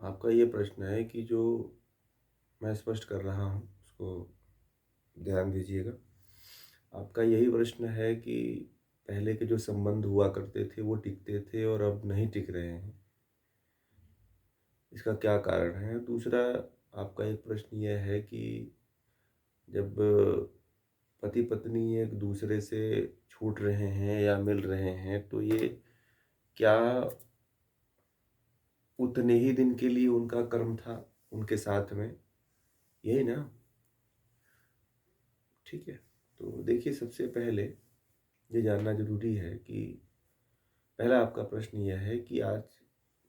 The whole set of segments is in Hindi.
आपका ये प्रश्न है कि जो मैं स्पष्ट कर रहा हूँ उसको ध्यान दीजिएगा। आपका यही प्रश्न है कि पहले के जो संबंध हुआ करते थे वो टिकते थे और अब नहीं टिक रहे हैं। इसका क्या कारण है? दूसरा, आपका एक प्रश्न यह है कि जब पति पत्नी एक दूसरे से छूट रहे हैं या मिल रहे हैं तो ये क्या उतने ही दिन के लिए उनका कर्म था उनके साथ में? यही ना? ठीक है। तो देखिए, सबसे पहले ये जानना ज़रूरी है कि पहला आपका प्रश्न यह है कि आज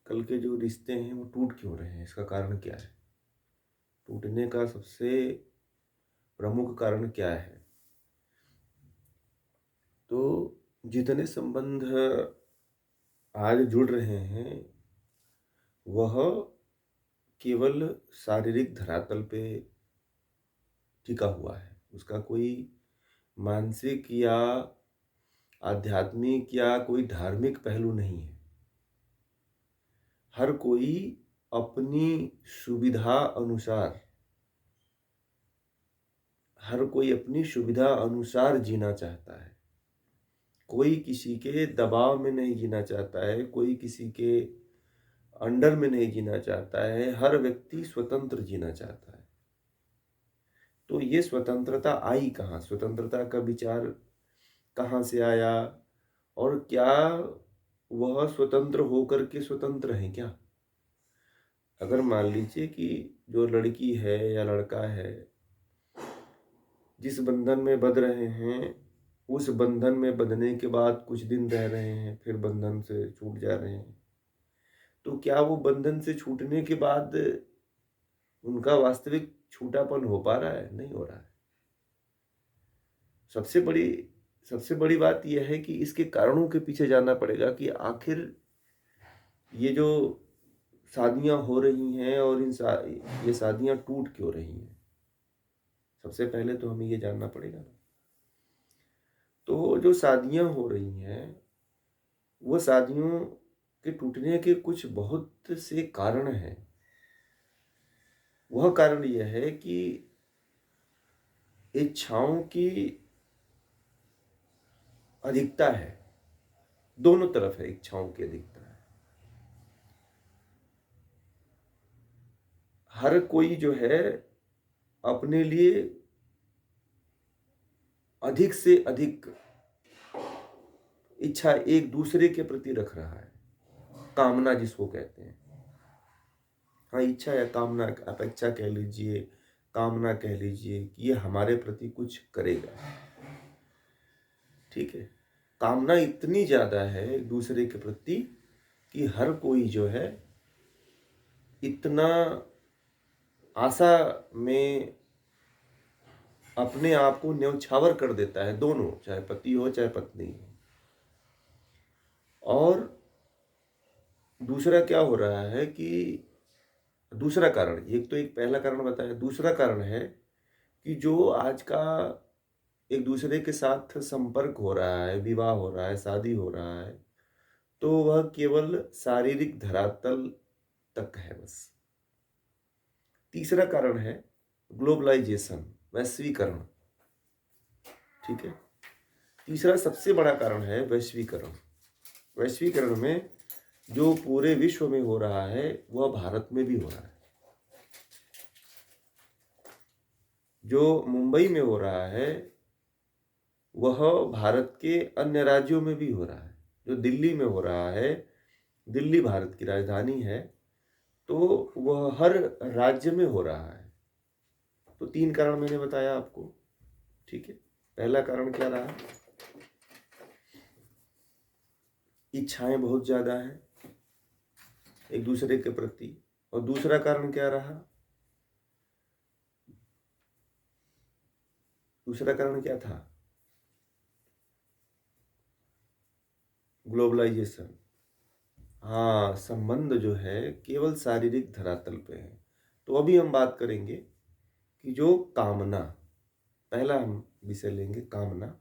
कल के जो रिश्ते हैं वो टूट क्यों रहे हैं? इसका कारण क्या है? टूटने का सबसे प्रमुख कारण क्या है? तो जितने संबंध आज जुड़ रहे हैं वह केवल शारीरिक धरातल पे टिका हुआ है। उसका कोई मानसिक या आध्यात्मिक या कोई धार्मिक पहलू नहीं है। हर कोई अपनी सुविधा अनुसार हर कोई अपनी सुविधा अनुसार जीना चाहता है। कोई किसी के दबाव में नहीं जीना चाहता है, कोई किसी के अंडर में नहीं जीना चाहता है। हर व्यक्ति स्वतंत्र जीना चाहता है। तो ये स्वतंत्रता आई कहाँ? स्वतंत्रता का विचार कहाँ से आया? और क्या वह स्वतंत्र होकर के स्वतंत्र हैं क्या? अगर मान लीजिए कि जो लड़की है या लड़का है, जिस बंधन में बंध रहे हैं, उस बंधन में बंधने के बाद कुछ दिन रह रहे हैं, फिर बंधन से छूट जा रहे हैं, तो क्या वो बंधन से छूटने के बाद उनका वास्तविक छूटापन हो पा रहा है? नहीं हो रहा है। सबसे बड़ी सबसे बड़ी बात यह है कि इसके कारणों के पीछे जानना पड़ेगा कि आखिर ये जो शादियां हो रही हैं और ये शादियां टूट क्यों रही हैं? सबसे पहले तो हमें ये जानना पड़ेगा ना। तो जो शादियां हो रही हैं वो शादियों के टूटने के कुछ बहुत से कारण हैं। वह कारण यह है कि इच्छाओं की अधिकता है। दोनों तरफ है, इच्छाओं की अधिकता है। हर कोई जो है अपने लिए अधिक से अधिक इच्छा एक दूसरे के प्रति रख रहा है। कामना जिसको कहते हैं। हाँ, इच्छा या कामना, अपेक्षा कह लीजिए, कामना कह लीजिए कि ये हमारे प्रति कुछ करेगा। ठीक है। कामना इतनी ज्यादा है एक दूसरे के प्रति कि हर कोई जो है इतना आशा में अपने आप को न्यौछावर कर देता है। दोनों, चाहे पति हो चाहे पत्नी हो। और दूसरा क्या हो रहा है कि दूसरा कारण, एक तो एक पहला कारण बताया, दूसरा कारण है कि जो आज का एक दूसरे के साथ संपर्क हो रहा है, विवाह हो रहा है, शादी हो रहा है, तो वह केवल शारीरिक धरातल तक है बस। तीसरा कारण है ग्लोबलाइजेशन, वैश्वीकरण। ठीक है। तीसरा सबसे बड़ा कारण है वैश्वीकरण। वैश्वीकरण में जो पूरे विश्व में हो रहा है वह भारत में भी हो रहा है। जो मुंबई में हो रहा है वह भारत के अन्य राज्यों में भी हो रहा है। जो दिल्ली में हो रहा है, दिल्ली भारत की राजधानी है, तो वह हर राज्य में हो रहा है। तो तीन कारण मैंने बताया आपको। ठीक है। पहला कारण क्या रहा? इच्छाएं बहुत ज्यादा हैं एक दूसरे के प्रति। और दूसरा कारण क्या रहा? दूसरा कारण क्या था? ग्लोबलाइजेशन। हाँ, संबंध जो है केवल शारीरिक धरातल पे है। तो अभी हम बात करेंगे कि जो कामना, पहला हम विषय लेंगे कामना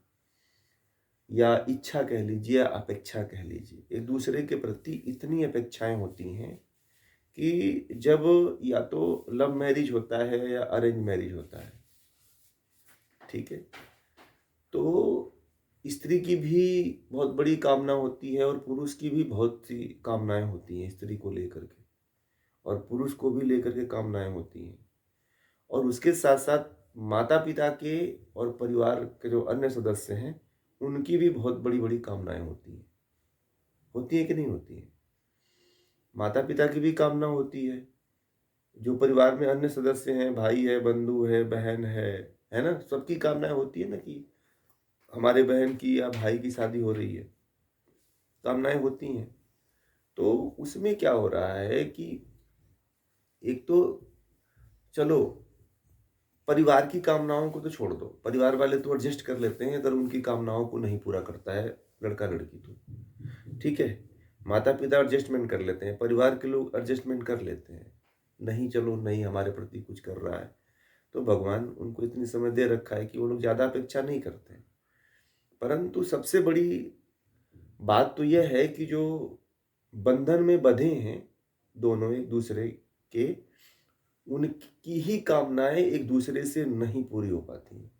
या इच्छा कह लीजिए या अपेक्षा कह लीजिए। एक दूसरे के प्रति इतनी अपेक्षाएं होती हैं कि जब या तो लव मैरिज होता है या अरेंज मैरिज होता है, ठीक है, तो स्त्री की भी बहुत बड़ी कामना होती है और पुरुष की भी बहुत सी कामनाएं होती हैं स्त्री को लेकर के, और पुरुष को भी लेकर के कामनाएं होती हैं। और उसके साथ साथ माता पिता के और परिवार के जो अन्य सदस्य हैं उनकी भी बहुत बड़ी बड़ी कामनाएं होती हैं कि नहीं होती हैं? माता पिता की भी कामना होती है, जो परिवार में अन्य सदस्य हैं, भाई है, बंधु है, बहन है ना, सबकी कामनाएं होती है ना कि हमारे बहन की या भाई की शादी हो रही है, कामनाएं होती हैं। तो उसमें क्या हो रहा है कि एक तो चलो परिवार की कामनाओं को तो छोड़ दो, परिवार वाले तो एडजस्ट कर लेते हैं अगर उनकी कामनाओं को नहीं पूरा करता है लड़का लड़की तो, ठीक है, माता पिता एडजस्टमेंट कर लेते हैं, परिवार के लोग एडजस्टमेंट कर लेते हैं, नहीं चलो नहीं हमारे प्रति कुछ कर रहा है, तो भगवान उनको इतनी समझ दे रखा है कि वो लोग ज़्यादा अपेक्षा नहीं करते। परंतु सबसे बड़ी बात तो यह है कि जो बंधन में बंधे हैं दोनों एक दूसरे के, उनकी ही कामनाएं एक दूसरे से नहीं पूरी हो पाती हैं।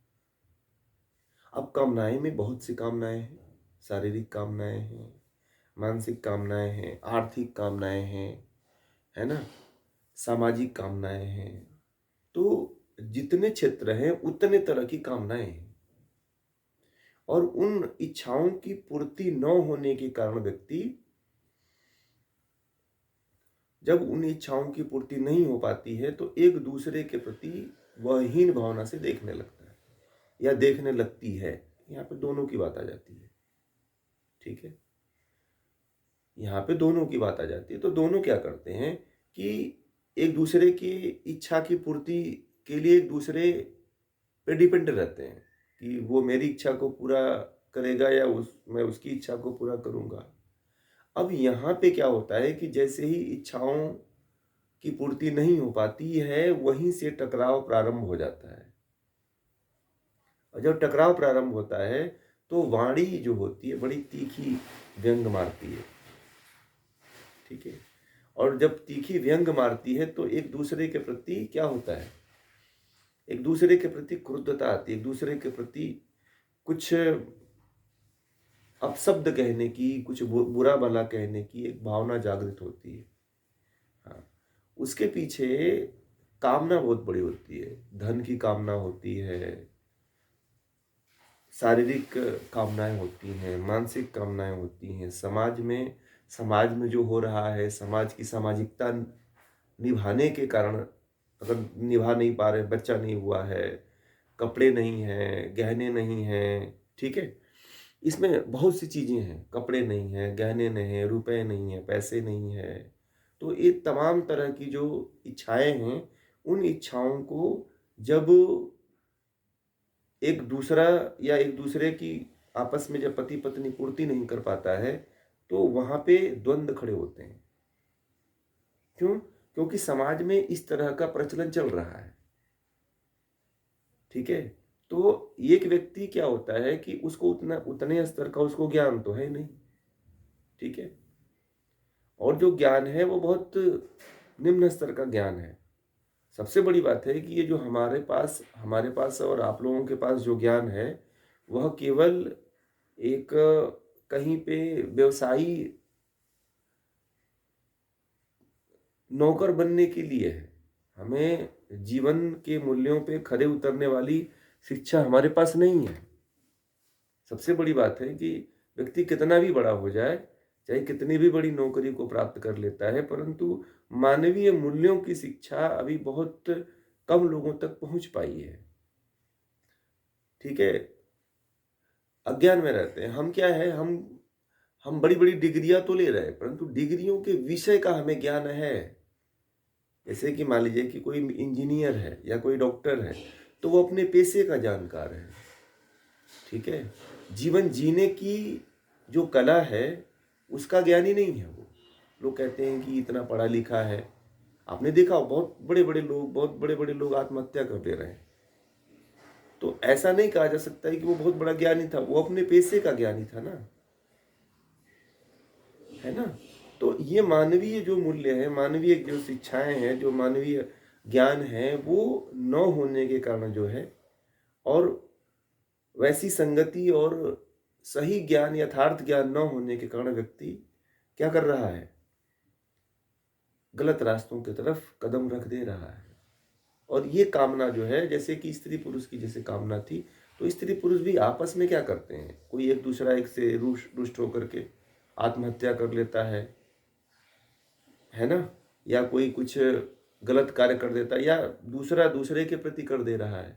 अब कामनाएं में बहुत सी कामनाएं हैं, शारीरिक कामनाएं हैं, मानसिक कामनाएं हैं, आर्थिक कामनाएं हैं, है ना, सामाजिक कामनाएं हैं। तो जितने क्षेत्र हैं उतने तरह की कामनाएं हैं, और उन इच्छाओं की पूर्ति न होने के कारण व्यक्ति, जब उन इच्छाओं की पूर्ति नहीं हो पाती है तो एक दूसरे के प्रति वह हीन भावना से देखने लगता है या देखने लगती है। यहाँ पे दोनों की बात आ जाती है, ठीक है, यहाँ पे दोनों की बात आ जाती है। तो दोनों क्या करते हैं कि एक दूसरे की इच्छा की पूर्ति के लिए एक दूसरे पे डिपेंड रहते हैं कि वो मेरी इच्छा को पूरा करेगा या मैं उसकी इच्छा को पूरा करूंगा। अब यहाँ पे क्या होता है कि जैसे ही इच्छाओं की पूर्ति नहीं हो पाती है वहीं से टकराव प्रारंभ हो जाता है, और जब टकराव प्रारंभ होता है तो वाणी जो होती है बड़ी तीखी व्यंग मारती है, ठीक है, और जब तीखी व्यंग मारती है तो एक दूसरे के प्रति क्या होता है, एक दूसरे के प्रति क्रुद्धता आती है, एक दूसरे के प्रति कुछ अपशब्द कहने की, कुछ बुरा भला कहने की एक भावना जागृत होती है। हाँ, उसके पीछे कामना बहुत बड़ी होती है, धन की कामना होती है, शारीरिक कामनाएं होती हैं, मानसिक कामनाएं होती हैं, समाज में जो हो रहा है, समाज की सामाजिकता निभाने के कारण अगर निभा नहीं पा रहे, बच्चा नहीं हुआ है, कपड़े नहीं हैं, गहने नहीं हैं, ठीक है, इसमें बहुत सी चीज़ें हैं, कपड़े नहीं हैं, गहने नहीं हैं, रुपए नहीं हैं, पैसे नहीं हैं, तो ये तमाम तरह की जो इच्छाएं हैं उन इच्छाओं को जब एक दूसरा या एक दूसरे की आपस में जब पति पत्नी पूर्ति नहीं कर पाता है तो वहां पे द्वंद्व खड़े होते हैं। क्यों? क्योंकि समाज में इस तरह का प्रचलन चल रहा है, ठीक है, तो एक व्यक्ति क्या होता है कि उसको उतने स्तर का उसको ज्ञान तो है नहीं, ठीक है, और जो ज्ञान है वो बहुत निम्न स्तर का ज्ञान है। सबसे बड़ी बात है कि ये जो हमारे पास और आप लोगों के पास जो ज्ञान है वह केवल एक कहीं पे व्यवसायी नौकर बनने के लिए है। हमें जीवन के मूल्यों पे खरे उतरने वाली शिक्षा हमारे पास नहीं है। सबसे बड़ी बात है कि व्यक्ति कितना भी बड़ा हो जाए, चाहे कितनी भी बड़ी नौकरी को प्राप्त कर लेता है, परंतु मानवीय मूल्यों की शिक्षा अभी बहुत कम लोगों तक पहुंच पाई है, ठीक है, अज्ञान में रहते हैं। हम क्या है, हम बड़ी बड़ी डिग्रियां तो ले रहे हैं परंतु डिग्रियों के विषय का हमें ज्ञान है। जैसे कि मान लीजिए कि कोई इंजीनियर है या कोई डॉक्टर है तो वो अपने पेशे का जानकार है, ठीक है, जीवन जीने की जो कला है उसका ज्ञानी नहीं है वो। लोग कहते हैं कि इतना पढ़ा लिखा है, आपने देखा बहुत बड़े बड़े लोग आत्महत्या कर दे रहे हैं, तो ऐसा नहीं कहा जा सकता है कि वो बहुत बड़ा ज्ञानी था, वो अपने पेशे का ज्ञानी था ना, है ना। तो ये मानवीय जो मूल्य है, मानवीय जो शिक्षाएं हैं, जो मानवीय ज्ञान है, वो न होने के कारण जो है, और वैसी संगति और सही ज्ञान, यथार्थ ज्ञान न होने के कारण व्यक्ति क्या कर रहा है, गलत रास्तों की तरफ कदम रख दे रहा है। और ये कामना जो है, जैसे कि स्त्री पुरुष की जैसे कामना थी, तो स्त्री पुरुष भी आपस में क्या करते हैं, कोई एक दूसरा एक से रुष्ट होकर के आत्महत्या कर लेता है ना, या कोई कुछ गलत कार्य कर देता है, या दूसरा दूसरे के प्रति कर दे रहा है,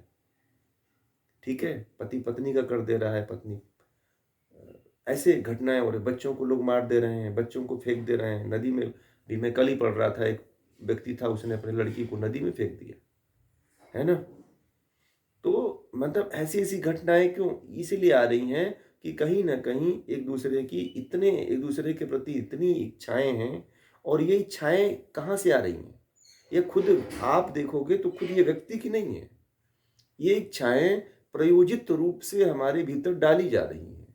ठीक है, पति पत्नी का कर दे रहा है, पत्नी, ऐसे घटनाएं हो रही, बच्चों को लोग मार दे रहे हैं, बच्चों को फेंक दे रहे हैं नदी में भी। मैं कल ही पढ़ रहा था, एक व्यक्ति था, उसने अपनी लड़की को नदी में फेंक दिया, है ना। तो मतलब ऐसी ऐसी घटनाएं क्यों इसीलिए आ रही हैं कि कहीं ना कहीं एक दूसरे के प्रति इतनी इच्छाएं हैं, और ये इच्छाएं कहाँ से आ रही हैं, ये खुद आप देखोगे तो खुद ये व्यक्ति की नहीं है, ये इच्छाएं प्रयोजित रूप से हमारे भीतर डाली जा रही हैं।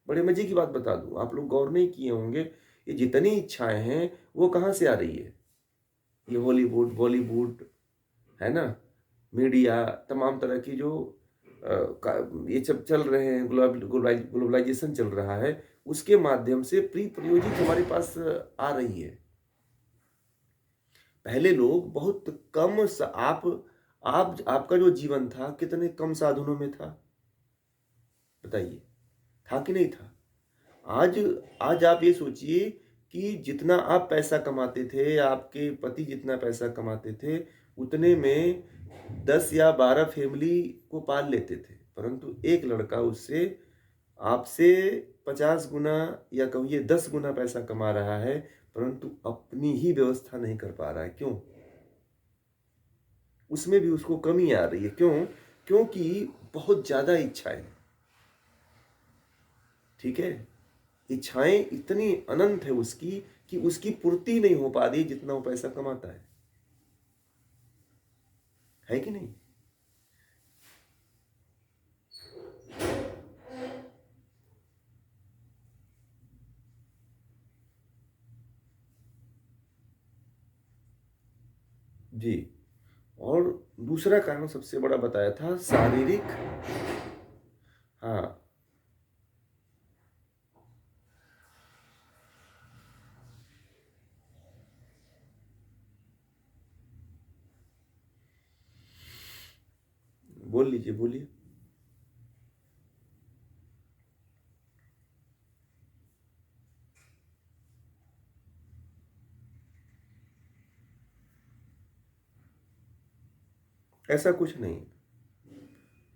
बड़े मजे की बात बता दूं, आप लोग गौर नहीं किए होंगे, ये जितनी इच्छाएं हैं वो कहाँ से आ रही है, ये हॉलीवुड, बॉलीवुड, है ना, मीडिया, तमाम तरह की जो ये सब चल रहे हैं, ग्लोबलाइजेशन चल रहा है, उसके माध्यम से प्रयोजित हमारे पास आ रही है। पहले लोग बहुत कम आप आपका जो जीवन था कितने कम साधनों में था, बताइए, था कि नहीं था। आज आज आप ये सोचिए कि जितना आप पैसा कमाते थे, आपके पति जितना पैसा कमाते थे, उतने में 10 या 12 फैमिली को पाल लेते थे, परंतु एक लड़का उससे आपसे 50 गुना या कहिए 10 गुना पैसा कमा रहा है, परंतु अपनी ही व्यवस्था नहीं कर पा रहा है। क्यों? उसमें भी उसको कमी आ रही है। क्यों? क्योंकि बहुत ज्यादा इच्छाएं, ठीक है, इच्छाएं इतनी अनंत है उसकी कि उसकी पूर्ति नहीं हो पा रही जितना वो पैसा कमाता है कि नहीं। जी। और दूसरा कारण सबसे बड़ा बताया था शारीरिक, हाँ, बोल लीजिए, बोलिए। ऐसा कुछ नहीं,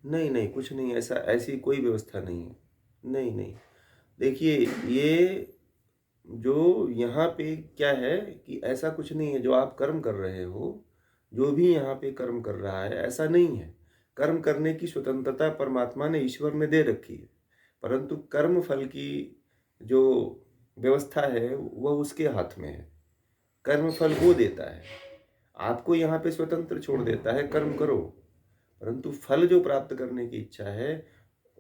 नहीं नहीं, कुछ नहीं, ऐसा ऐसी कोई व्यवस्था नहीं है, नहीं नहीं। देखिए, ये जो यहाँ पे क्या है कि ऐसा कुछ नहीं है, जो आप कर्म कर रहे हो, जो भी यहाँ पे कर्म कर रहा है, ऐसा नहीं है। कर्म करने की स्वतंत्रता परमात्मा ने, ईश्वर ने दे रखी है, परंतु कर्म फल की जो व्यवस्था है वह उसके हाथ में है। कर्म फल वो देता है, आपको यहाँ पे स्वतंत्र छोड़ देता है, कर्म करो, परंतु फल जो प्राप्त करने की इच्छा है,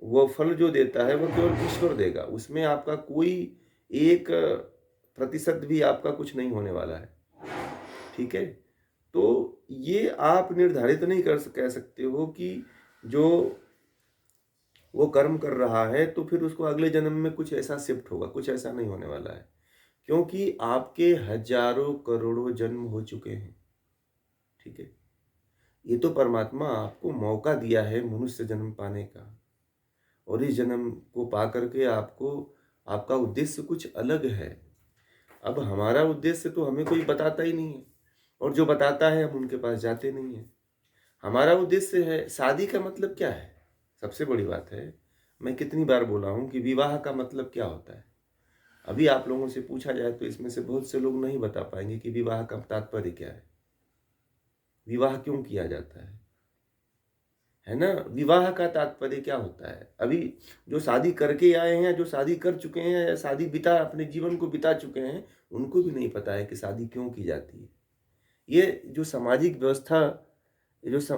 वह फल जो देता है वह केवल ईश्वर देगा, उसमें आपका कोई 1% भी आपका कुछ नहीं होने वाला है, ठीक है। तो ये आप निर्धारित नहीं कह सकते हो कि जो वो कर्म कर रहा है तो फिर उसको अगले जन्म में कुछ ऐसा शिफ्ट होगा, कुछ ऐसा नहीं होने वाला है, क्योंकि आपके हजारों करोड़ों जन्म हो चुके हैं, ठीक है। ये तो परमात्मा आपको मौका दिया है मनुष्य जन्म पाने का, और इस जन्म को पा करके आपको, आपका उद्देश्य कुछ अलग है। अब हमारा उद्देश्य तो हमें कोई बताता ही नहीं है, और जो बताता है हम उनके पास जाते नहीं हैं। हमारा उद्देश्य है, शादी का मतलब क्या है, सबसे बड़ी बात है, मैं कितनी बार बोला हूँ कि विवाह का मतलब क्या होता है। अभी आप लोगों से पूछा जाए तो इसमें से बहुत से लोग नहीं बता पाएंगे कि विवाह का तात्पर्य क्या है, विवाह क्यों किया जाता है ना, विवाह का तात्पर्य क्या होता है। अभी जो शादी करके आए हैं, जो शादी कर चुके हैं, या शादी बिता अपने जीवन को बिता चुके हैं, उनको भी नहीं पता है कि शादी क्यों की जाती है। ये जो सामाजिक व्यवस्था, ये जो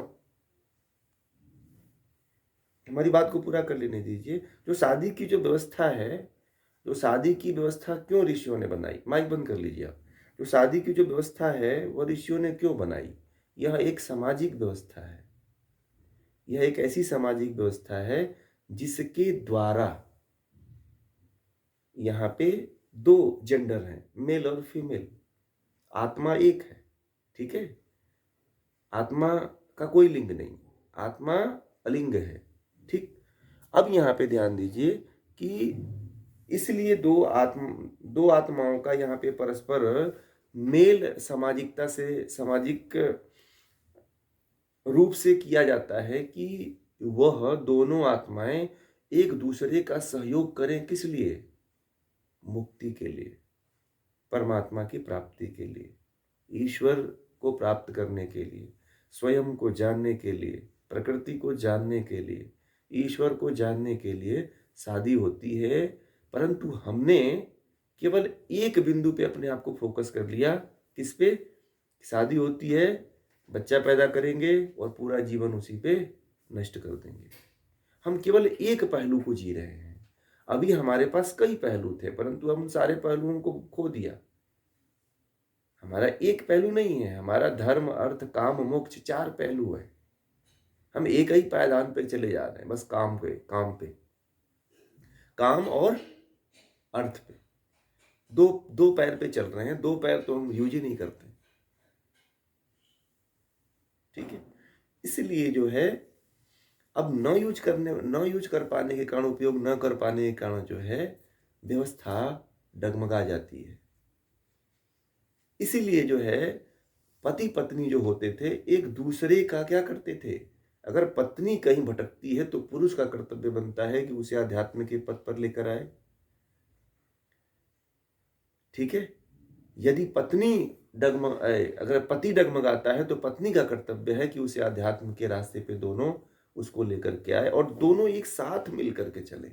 हमारी बात को पूरा कर लेने दीजिए, जो शादी की जो व्यवस्था है, जो शादी की व्यवस्था क्यों ऋषियों ने बनाई, माइक बंद कर लीजिए आप। जो शादी की जो व्यवस्था है वह ऋषियों ने क्यों बनाई? यह एक सामाजिक व्यवस्था है। यह एक ऐसी सामाजिक व्यवस्था है जिसके द्वारा यहाँ पे दो जेंडर हैं, मेल और फीमेल। आत्मा एक है, ठीक है? आत्मा का कोई लिंग नहीं, आत्मा अलिंग है, ठीक? अब यहाँ पे ध्यान दीजिए कि इसलिए दो आत्माओं का यहाँ पे परस्पर मेल सामाजिकता से, सामाजिक रूप से किया जाता है कि वह दोनों आत्माएं एक दूसरे का सहयोग करें। किस लिए? मुक्ति के लिए, परमात्मा की प्राप्ति के लिए, ईश्वर को प्राप्त करने के लिए, स्वयं को जानने के लिए, प्रकृति को जानने के लिए, ईश्वर को जानने के लिए शादी होती है। परंतु हमने केवल एक बिंदु पे अपने आप को फोकस कर लिया। किस पे? शादी होती है, बच्चा पैदा करेंगे और पूरा जीवन उसी पे नष्ट कर देंगे। हम केवल एक पहलू को जी रहे हैं। अभी हमारे पास कई पहलू थे, परंतु हम सारे पहलुओं को खो दिया। हमारा एक पहलू नहीं है, हमारा धर्म, अर्थ, काम, मोक्ष 4 पहलू है। हम एक ही पायदान पे चले जा रहे हैं, बस काम पे, काम और अर्थ पे। दो पैर पे चल रहे हैं, 2 पैर तो हम यूज ही नहीं करते, ठीक है? इसलिए जो है, अब न यूज कर पाने के कारण, उपयोग न कर पाने के कारण जो है व्यवस्था डगमगा जाती है। इसीलिए जो है पति पत्नी जो होते थे एक दूसरे का क्या करते थे? अगर पत्नी कहीं भटकती है तो पुरुष का कर्तव्य बनता है कि उसे आध्यात्म के पथ पर लेकर आए, ठीक है? यदि अगर पति डगमगाता है तो पत्नी का कर्तव्य है कि उसे आध्यात्म के रास्ते पे दोनों उसको लेकर के आए और दोनों एक साथ मिल करके चले।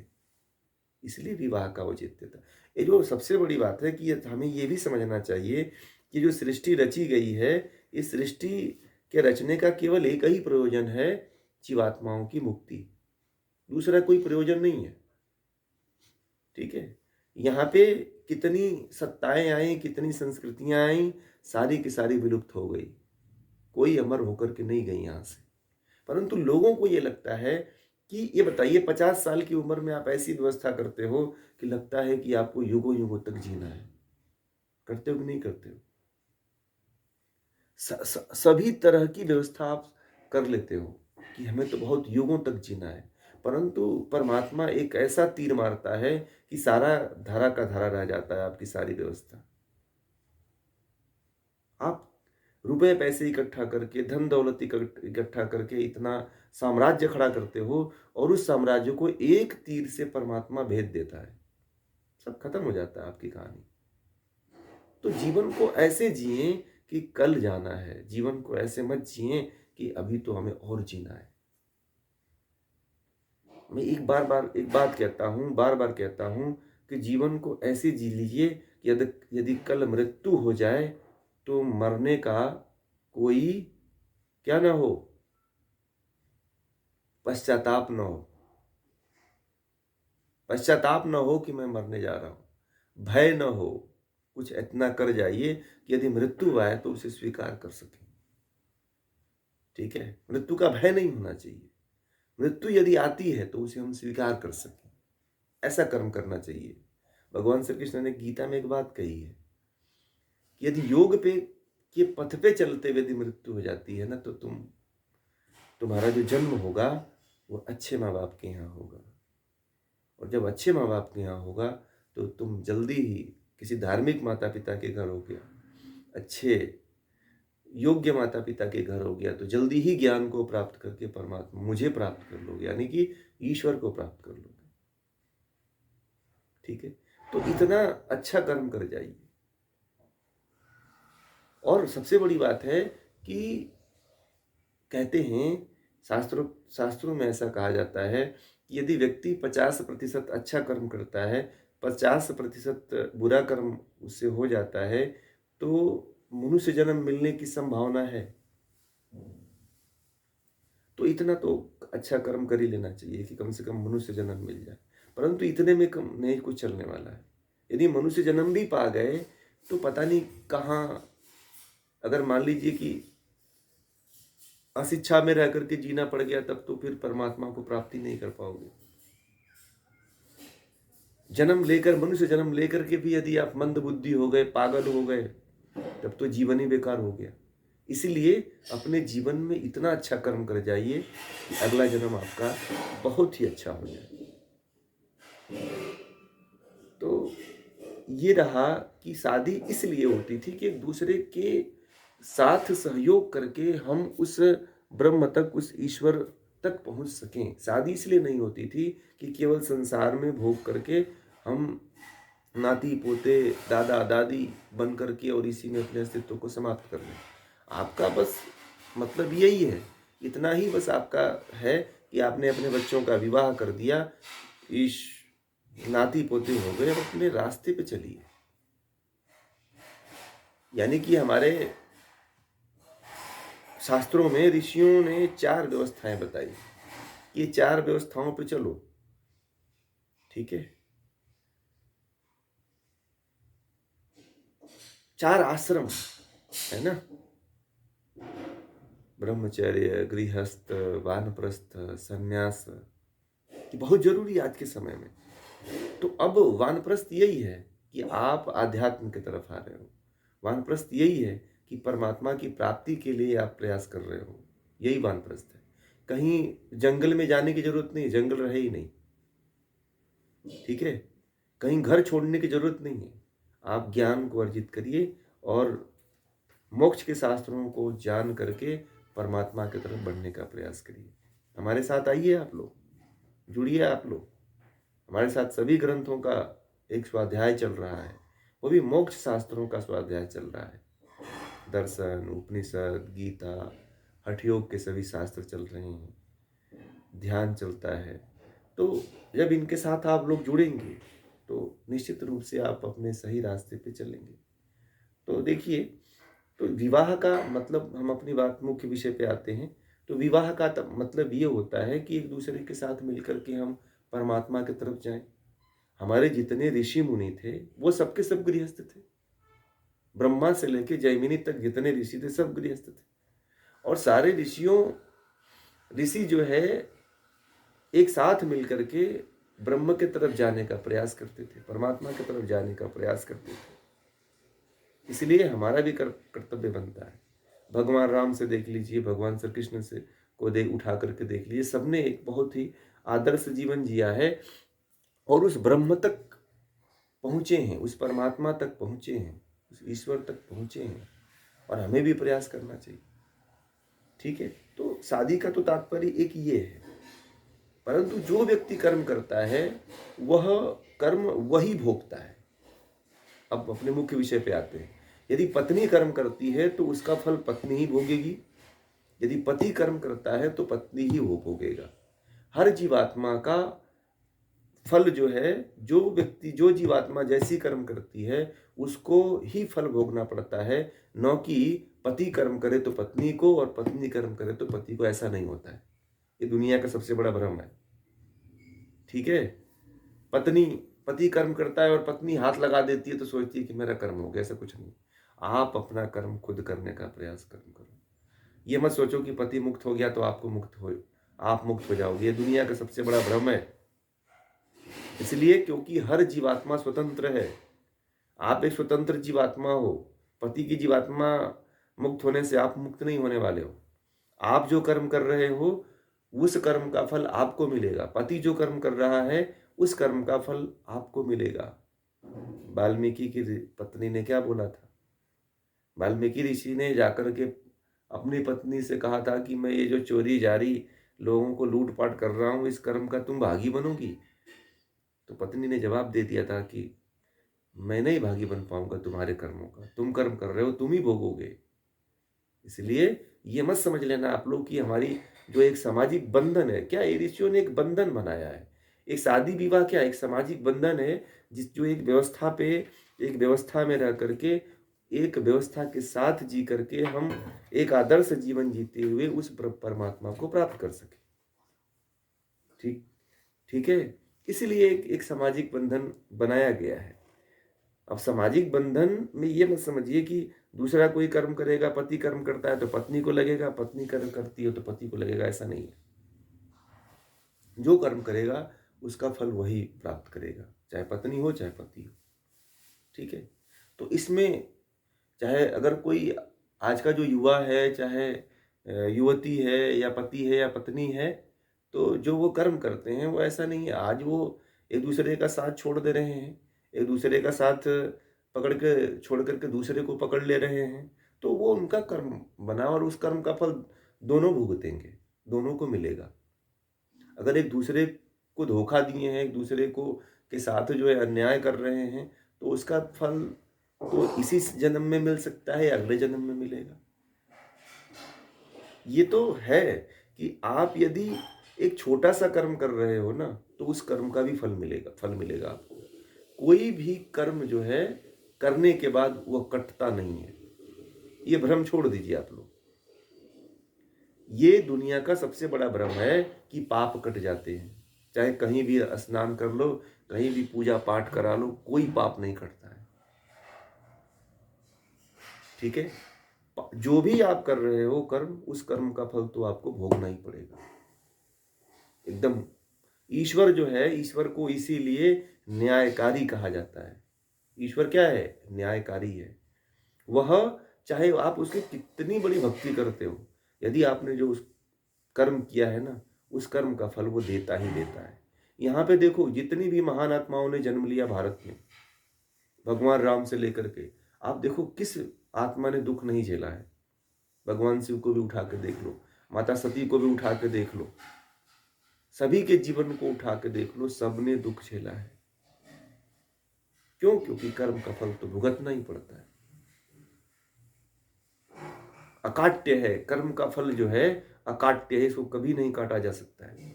इसलिए विवाह का औचित्य था। ये जो सबसे बड़ी बात है कि हमें ये भी समझना चाहिए कि जो सृष्टि रची गई है, इस सृष्टि के रचने का केवल एक ही प्रयोजन है, जीवात्माओं की मुक्ति। दूसरा कोई प्रयोजन नहीं है, ठीक है? यहाँ पे कितनी सत्ताएं आई, कितनी संस्कृतियां आई, सारी की सारी विलुप्त हो गई। कोई अमर होकर के नहीं गई यहाँ से। परंतु लोगों को ये लगता है कि ये बताइए 50 साल की उम्र में आप ऐसी व्यवस्था करते हो कि लगता है कि आपको युगों युगों तक जीना है। करते हो कि नहीं करते हो? सभी तरह की व्यवस्था आप कर लेते हो कि हमें तो बहुत युगों तक जीना है, परंतु परमात्मा एक ऐसा तीर मारता है कि सारा धारा का धारा रह जाता है आपकी सारी व्यवस्था। आप रुपए पैसे इकट्ठा करके, धन दौलत इकट्ठा करके इतना साम्राज्य खड़ा करते हो और उस साम्राज्य को एक तीर से परमात्मा भेद देता है, सब खत्म हो जाता है आपकी कहानी। तो जीवन को ऐसे जिए कि कल जाना है, जीवन को ऐसे मत जिए कि अभी तो हमें और जीना है। मैं एक बात कहता हूँ, बार बार कहता हूँ कि जीवन को ऐसे जी लीजिए कि यदि कल मृत्यु हो जाए तो मरने का कोई क्या ना हो, पश्चाताप न हो। पश्चाताप न हो कि मैं मरने जा रहा हूं, भय न हो। कुछ इतना कर जाइए कि यदि मृत्यु आए तो उसे स्वीकार कर सकें, ठीक है? मृत्यु का भय नहीं होना चाहिए। मृत्यु यदि आती है तो उसे हम स्वीकार कर सकें, ऐसा कर्म करना चाहिए। भगवान श्री कृष्ण ने गीता में एक बात कही है कि यदि योग पे के पथ पे चलते हुए यदि मृत्यु हो जाती है ना, तो तुम्हारा जो जन्म होगा वो अच्छे माँ बाप के यहाँ होगा, और जब अच्छे माँ बाप के यहाँ होगा तो तुम जल्दी ही किसी धार्मिक माता पिता के घर हो गया, अच्छे योग्य माता पिता के घर हो गया, तो जल्दी ही ज्ञान को प्राप्त करके परमात्मा मुझे प्राप्त कर लोगे, यानी कि ईश्वर को प्राप्त कर लोगे, ठीक है? तो इतना अच्छा कर्म कर जाइए। और सबसे बड़ी बात है कि कहते हैं, शास्त्रों में ऐसा कहा जाता है कि यदि व्यक्ति 50% अच्छा कर्म करता है, 50% बुरा कर्म उससे हो जाता है, तो मनुष्य जन्म मिलने की संभावना है। तो इतना तो अच्छा कर्म कर ही लेना चाहिए कि कम से कम मनुष्य जन्म मिल जाए। परंतु इतने में कम नहीं कुछ चलने वाला है। यदि मनुष्य जन्म भी पा गए तो पता नहीं कहाँ, अगर मान लीजिए कि अशिक्षा में रह करके जीना पड़ गया, तब तो फिर परमात्मा को प्राप्ति नहीं कर पाओगे। मनुष्य जन्म लेकर के भी यदि आप मंद बुद्धि हो गए, पागल हो गए, तब तो जीवन ही बेकार हो गया। इसीलिए अपने जीवन में इतना अच्छा कर्म कर जाइए कि अगला जन्म आपका बहुत ही अच्छा हो जाए। तो ये रहा कि शादी इसलिए होती थी कि एक दूसरे के साथ सहयोग करके हम उस ब्रह्म तक, उस ईश्वर तक पहुंच सकें। शादी इसलिए नहीं होती थी कि केवल संसार में भोग करके हम नाती पोते दादा दादी बन करके और इसी में अपने अस्तित्व को समाप्त कर लें। आपका बस मतलब यही है, इतना ही बस आपका है कि आपने अपने बच्चों का विवाह कर दिया, इस नाती पोते हो गए, अब अपने रास्ते पे चलिए। यानी कि हमारे शास्त्रों में ऋषियों ने 4 व्यवस्थाएं बताई, ये 4 व्यवस्थाओं पे चलो, ठीक है। 4 आश्रम है ना, ब्रह्मचर्य, गृहस्थ, वानप्रस्थ, संन्यास, ये बहुत जरूरी है आज के समय में। तो अब वानप्रस्थ यही है कि आप आध्यात्म की तरफ आ रहे हो, वानप्रस्थ यही है कि परमात्मा की प्राप्ति के लिए आप प्रयास कर रहे हो, यही वानप्रस्थ है। कहीं जंगल में जाने की जरूरत नहीं, जंगल रहे ही नहीं, ठीक है। कहीं घर छोड़ने की जरूरत नहीं है, आप ज्ञान को अर्जित करिए और मोक्ष के शास्त्रों को जान करके परमात्मा की तरफ बढ़ने का प्रयास करिए। हमारे साथ आइए, आप लोग जुड़िए, आप लोग हमारे साथ। सभी ग्रंथों का एक स्वाध्याय चल रहा है, वो भी मोक्ष शास्त्रों का स्वाध्याय चल रहा है। दर्शन, उपनिषद, गीता, हठ योग के सभी शास्त्र चल रहे हैं, ध्यान चलता है। तो जब इनके साथ आप लोग जुड़ेंगे तो निश्चित रूप से आप अपने सही रास्ते पे चलेंगे। तो देखिए, तो विवाह का मतलब, हम अपनी बात मुख्य विषय पे आते हैं। तो विवाह का मतलब ये होता है कि एक दूसरे के साथ मिलकर के हम परमात्मा की तरफ जाएं। हमारे जितने ऋषि मुनि थे वो सबके सब गृहस्थ थे, ब्रह्मा से लेके जैमिनी तक जितने ऋषि थे सब गृहस्थ थे। और सारे ऋषि जो है एक साथ मिलकर के ब्रह्म के तरफ जाने का प्रयास करते थे, परमात्मा की तरफ जाने का प्रयास करते थे। इसलिए हमारा भी कर्तव्य बनता है। भगवान राम से देख लीजिए, भगवान श्री कृष्ण से को उठा करके देख लीजिए, सबने एक बहुत ही आदर्श जीवन जिया है और उस ब्रह्म तक पहुंचे हैं, उस परमात्मा तक पहुंचे हैं, उस ईश्वर तक पहुंचे हैं। और हमें भी प्रयास करना चाहिए, ठीक है। तो शादी का तो तात्पर्य एक ये है, परंतु जो व्यक्ति कर्म करता है वह कर्म वही भोगता है। अब अपने मुख्य विषय पे आते हैं। यदि पत्नी कर्म करती है तो उसका फल पत्नी ही भोगेगी, यदि पति कर्म करता है तो पत्नी ही वो भोगेगा। हर जीवात्मा का फल जो है, जो जीवात्मा जैसी कर्म करती है उसको ही फल भोगना पड़ता है, न कि पति कर्म करे तो पत्नी को और पत्नी कर्म करे तो पति को। ऐसा नहीं होता है, ये दुनिया का सबसे बड़ा भ्रम है, ठीक है। पति कर्म करता है और पत्नी हाथ लगा देती है तो सोचती है कि मेरा कर्म हो गया, ऐसा कुछ नहीं। आप अपना कर्म खुद करने का प्रयास करो। ये मत सोचो कि पति मुक्त हो गया तो आप मुक्त हो जाओगे, ये दुनिया का सबसे बड़ा भ्रम है। इसलिए क्योंकि हर जीवात्मा स्वतंत्र है, आप एक स्वतंत्र जीवात्मा हो। पति की जीवात्मा मुक्त होने से आप मुक्त नहीं होने वाले हो। आप जो कर्म कर रहे हो उस कर्म का फल आपको मिलेगा, पति जो कर्म कर रहा है उस कर्म का फल आपको मिलेगा। वाल्मीकि की पत्नी ने क्या बोला था? वाल्मीकि ऋषि ने जाकर के अपनी पत्नी से कहा था कि मैं ये जो चोरी जारी लोगों को लूटपाट कर रहा हूं, इस कर्म का तुम भागी बनोगी? तो पत्नी ने जवाब दे दिया था कि मैं नहीं भागी बन पाऊंगा तुम्हारे कर्मों का, तुम कर्म कर रहे हो तुम ही भोगोगे। इसलिए ये मत समझ लेना आप लोग कि हमारी जो एक सामाजिक बंधन है, क्या ये ऋषियों ने एक बंधन बनाया है। एक शादी विवाह क्या एक सामाजिक बंधन है, जो एक व्यवस्था में रह करके, एक व्यवस्था के साथ जी करके हम एक आदर्श जीवन जीते हुए उस परमात्मा को प्राप्त कर सके। ठीक ठीक है। इसीलिए एक सामाजिक बंधन बनाया गया है। अब सामाजिक बंधन में ये मत समझिए कि दूसरा कोई कर्म करेगा, पति कर्म करता है तो पत्नी को लगेगा, पत्नी कर्म करती है तो पति को लगेगा, ऐसा नहीं है। जो कर्म करेगा उसका फल वही प्राप्त करेगा, चाहे पत्नी हो चाहे पति हो। ठीक है? तो इसमें चाहे अगर कोई आज का जो युवा है, चाहे युवती है या पति है या पत्नी है, तो जो वो कर्म करते हैं वो ऐसा नहीं है। आज वो एक दूसरे का साथ छोड़ दे रहे हैं, एक दूसरे का साथ पकड़ के छोड़ करके दूसरे को पकड़ ले रहे हैं, तो वो उनका कर्म बना और उस कर्म का फल दोनों भुगतेंगे, दोनों को मिलेगा। अगर एक दूसरे को धोखा दिए हैं, एक दूसरे को के साथ जो है अन्याय कर रहे हैं, तो उसका फल तो इसी जन्म में मिल सकता है या अगले जन्म में मिलेगा। ये तो है कि आप यदि एक छोटा सा कर्म कर रहे हो ना, तो उस कर्म का भी फल मिलेगा आपको। कोई भी कर्म जो है करने के बाद वह कटता नहीं है, ये भ्रम छोड़ दीजिए आप लोग। ये दुनिया का सबसे बड़ा भ्रम है कि पाप कट जाते हैं। चाहे कहीं भी स्नान कर लो, कहीं भी पूजा पाठ करा लो, कोई पाप नहीं कटता है। ठीक है? जो भी आप कर रहे हो कर्म, उस कर्म का फल तो आपको भोगना ही पड़ेगा। एकदम ईश्वर जो है, ईश्वर को इसीलिए न्यायकारी कहा जाता है। ईश्वर क्या है? न्यायकारी है। वह चाहे आप उसकी कितनी बड़ी भक्ति करते हो, यदि आपने जो उस कर्म किया है ना, उस कर्म का फल वो देता ही देता है। यहाँ पे देखो, जितनी भी महान आत्माओं ने जन्म लिया भारत में, भगवान राम से लेकर के, आप देखो किस आत्मा ने दुख नहीं झेला है। भगवान शिव को भी उठा के देख लो, माता सती को भी उठा के देख लो, सभी के जीवन को उठा के देख लो, सबने दुख झेला है। क्यों? क्योंकि कर्म का फल तो भुगतना ही पड़ता है। अकाट्य है, कर्म का फल जो है अकाट्य है, इसको कभी नहीं काटा जा सकता है।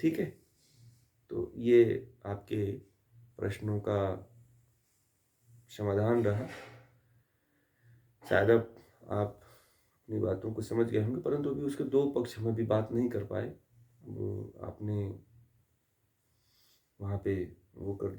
ठीक है? तो ये आपके प्रश्नों का समाधान रहा। शायद अब आप अपनी बातों को समझ गए होंगे, परंतु अभी उसके दो पक्ष में भी बात नहीं कर पाए। वो आपने वहाँ पे वो कर